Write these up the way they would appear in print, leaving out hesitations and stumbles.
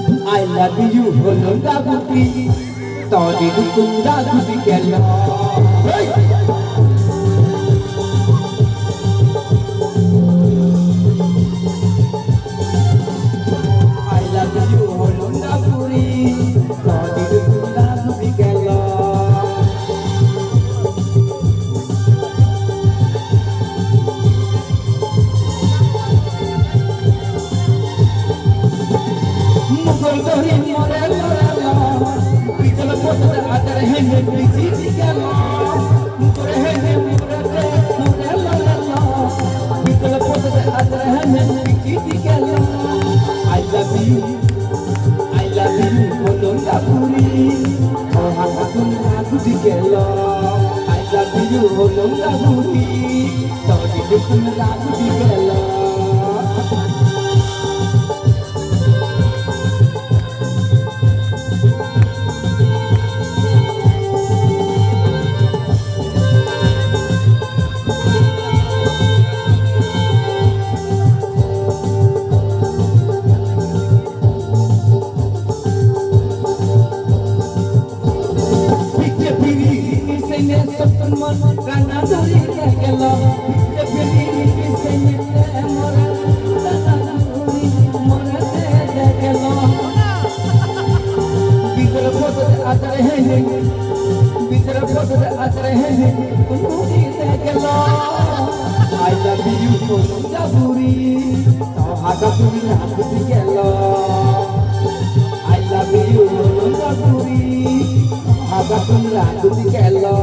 I love you holo daguti todi dukun daguti gelo I love you holo daguti todi dukun daguti gelo Mukul dori morella Bijala potada adar hene bijiti gelo Mukul hene morella Bijala potada adar hene bijiti gelo I love you holonda puri Oh hakun hakuti gelo I love you holonda puri Todi dukun hakuti gelo Rana dori gelo jebini senye mora rana dori mora gelo bitar foto atare hene unuri gelo I love you holonda puri to haga puri hakuti gelo I love you holonda puri haga puri hakuti gelo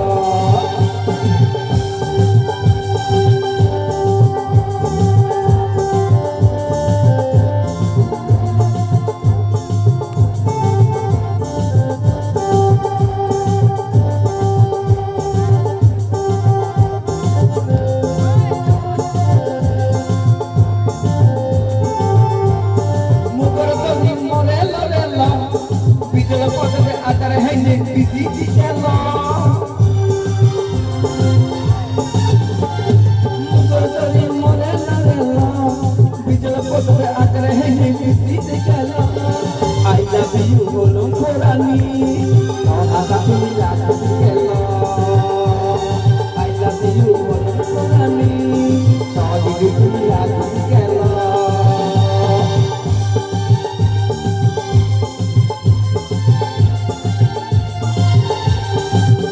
Bijala potada adar hene bijiti gelo Mukul dori morella Bijala potada adar hene bijiti gelo I love you holong korani hakun hakuti gelo I love you holong korani todi dukun hakuti gelo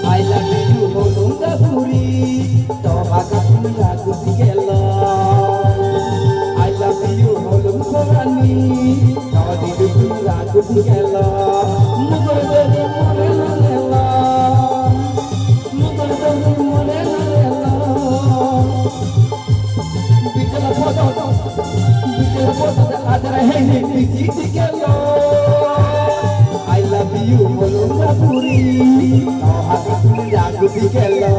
I love you holonda puri to hakun hakuti gelo I love you holong korani todi dukun hakuti gelo mukul dori morella bijala potada adar hene bijiti gelo I love you holonda puri to hakun hakuti gelo